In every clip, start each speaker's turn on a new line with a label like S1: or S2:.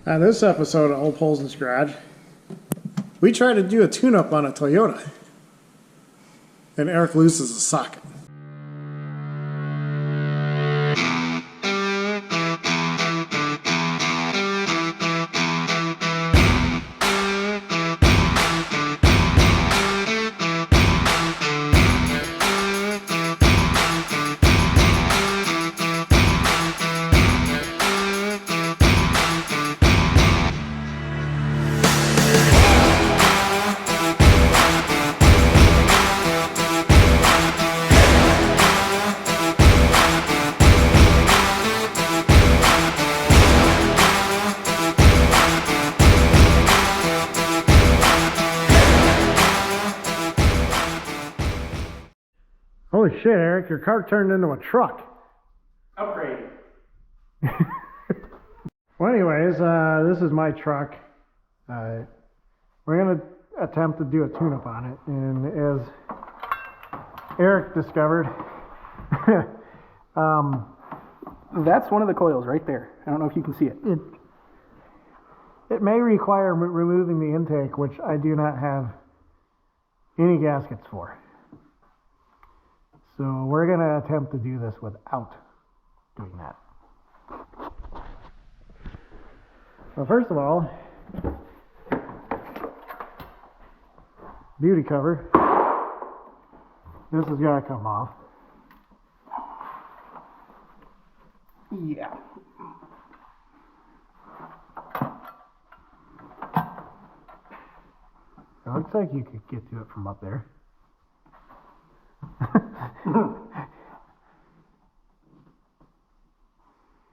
S1: On this episode of Old Polson's Garage, we try to do a tune-up on a Toyota, and Eric loses a socket. Holy shit, Eric, your car turned into a truck.
S2: Upgrade.
S1: Well, anyways, this is my truck. We're going to attempt to do a tune-up on it. And as Eric discovered,
S2: That's one of the coils right there. I don't know if you can see it.
S1: it may require removing the intake, which I do not have any gaskets for. So we're going to attempt to do this without doing that. Well, first of all, beauty cover. This has got to come off.
S2: Yeah.
S1: It looks like you could get to it from up there.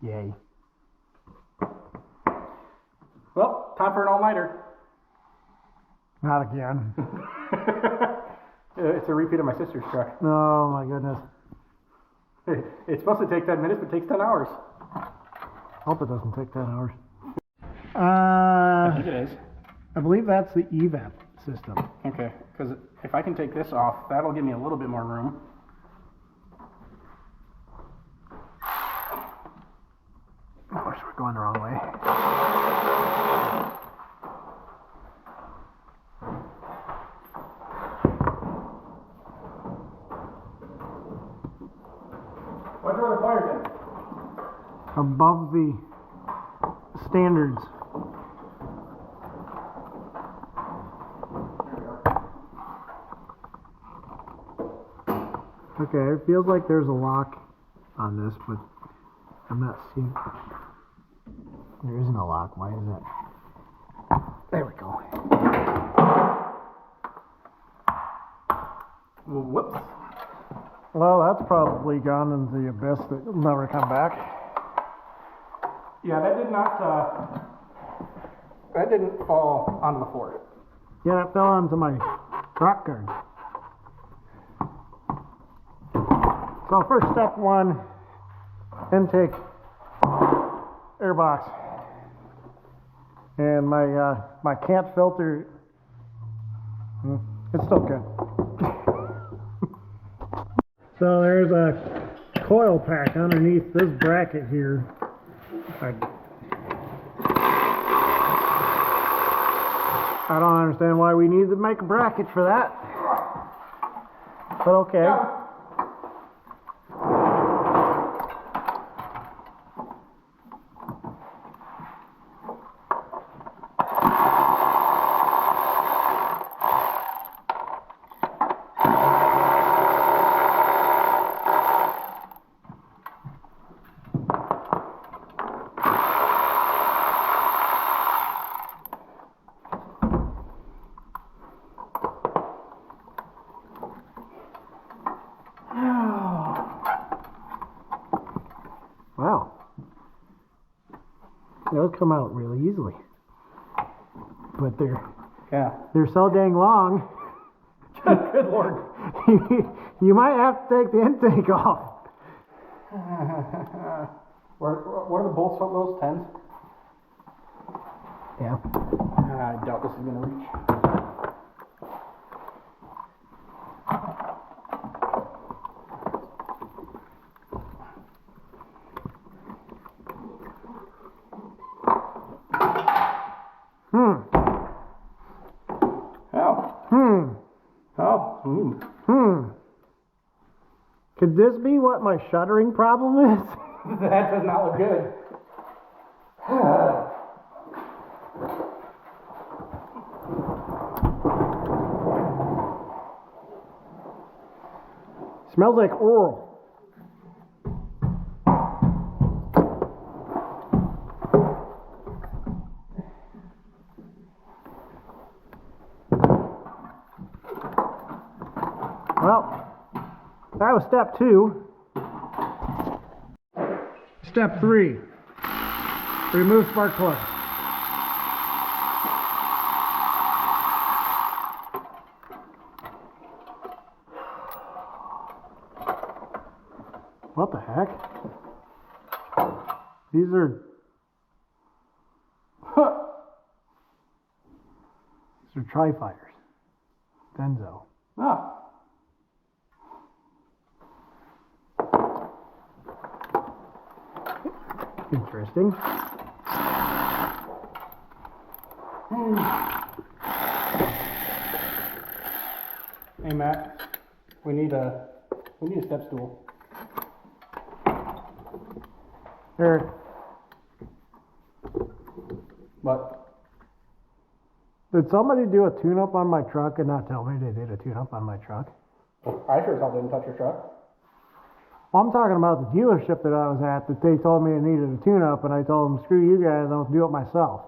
S1: Yay.
S2: Well, time for an all-nighter.
S1: Not again.
S2: It's a repeat of my sister's truck.
S1: Oh my goodness.
S2: It's supposed to take 10 minutes, but it takes 10 hours.
S1: Hope it doesn't take 10 hours.
S2: I think it is.
S1: I believe that's the evap system.
S2: Okay, because if I can take this off, that'll give me a little bit more room.
S1: Of course, we're going the wrong way.
S2: What are the fires in?
S1: Above the standards. Okay, it feels like there's a lock on this, but I'm not seeing. There isn't a lock. Why is that? There we go.
S2: Whoops.
S1: Well, that's probably gone into the abyss that will never come back.
S2: Yeah, that did not, that didn't fall onto the floor.
S1: Yeah, it fell onto my rock guard. So first step one, intake air box. And my cant filter, it's still good. So there's a coil pack underneath this bracket here. I don't understand why we need to make a bracket for that. But okay.
S2: Yeah.
S1: Wow. They'll come out really easily. But they're so dang long.
S2: Good Lord.
S1: You might have to take the intake off.
S2: What are the bolts of those 10s?
S1: Yeah.
S2: I doubt this is going to reach. Ooh.
S1: Could this be what my shuddering problem is?
S2: That does not look good.
S1: Smells like oral. Well, that was step 2. Step 3, remove spark plug. What the heck? These are... These are tri-fires. Denso.
S2: Ah.
S1: Interesting.
S2: Hey Matt, we need a step stool.
S1: Here.
S2: But
S1: Did somebody do a tune-up on my truck and not tell me they did a tune-up on my truck?
S2: I sure as hell didn't touch your truck.
S1: Well, I'm talking about the dealership that I was at, that they told me it needed a tune-up, and I told them, screw you guys, I'll do it myself.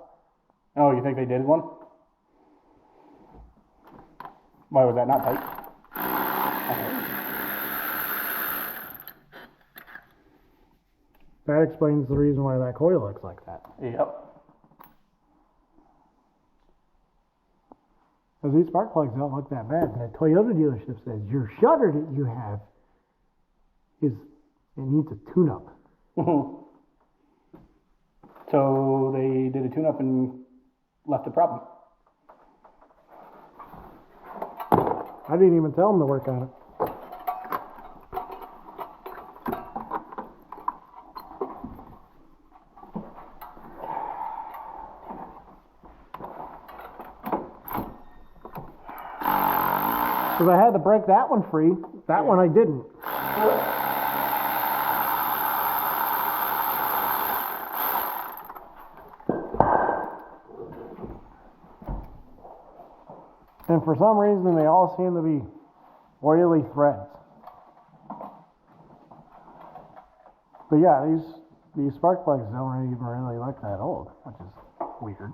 S2: Oh, you think they did one? Why was that not tight? Okay.
S1: That explains the reason why that coil looks like that.
S2: Yep.
S1: Because these spark plugs don't look that bad. And the Toyota dealership says, your shutter that you have it needs a tune-up.
S2: So they did a tune-up and left the problem.
S1: I didn't even tell them to work on it. Because I had to break that one free. That one I didn't. And for some reason, they all seem to be oily threads. But yeah, these spark plugs don't even really look that old, which is weird.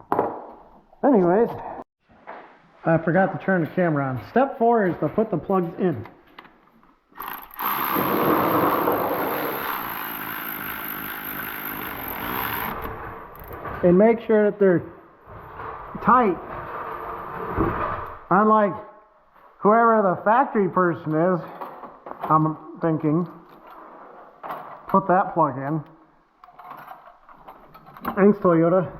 S1: Anyways, I forgot to turn the camera on. Step 4 is to put the plugs in. And make sure that they're tight. Unlike whoever the factory person is, I'm thinking, put that plug in. Thanks, Toyota.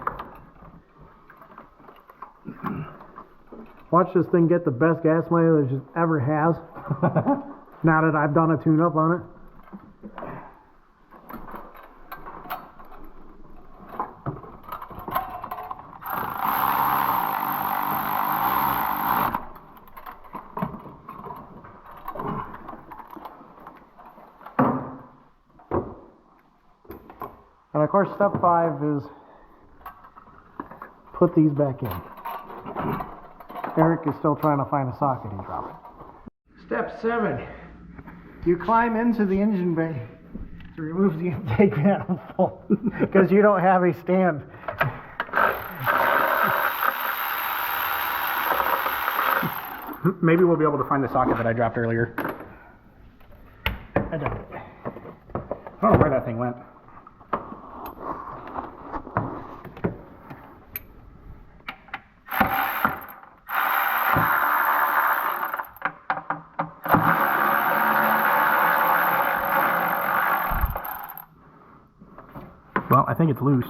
S1: Watch this thing get the best gas mileage it ever has. Now that I've done a tune-up on it. And of course, step 5 is put these back in. Eric is still trying to find a socket he dropped. Step 7. You climb into the engine bay to remove the intake manifold because you don't have a stand.
S2: Maybe we'll be able to find the socket that I dropped earlier.
S1: I don't.
S2: I don't know where that thing went. Well, I think it's loose.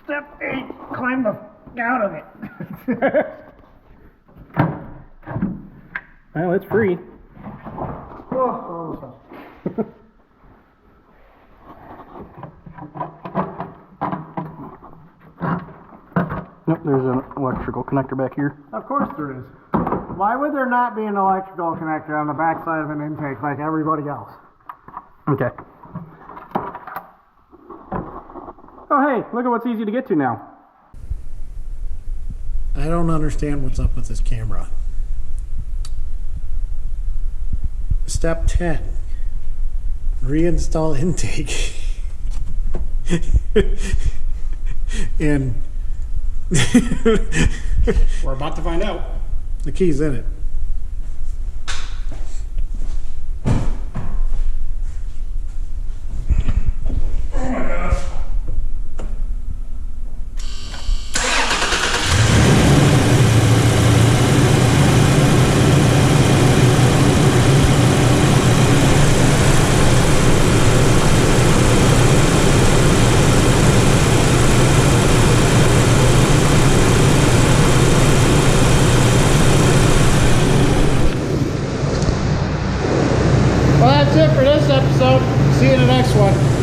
S1: Step 8. Climb the out of it.
S2: Well, it's free.
S1: Oh,
S2: Nope, there's an electrical connector back here.
S1: Of course there is. Why would there not be an electrical connector on the backside of an intake like everybody else?
S2: Okay. Oh, hey, look at what's easy to get to now.
S1: I don't understand what's up with this camera. Step 10. Reinstall intake. And
S2: We're about to find out.
S1: the key's in it.
S2: Oh my gosh.
S1: Well, that's it for this episode. See you in the next one.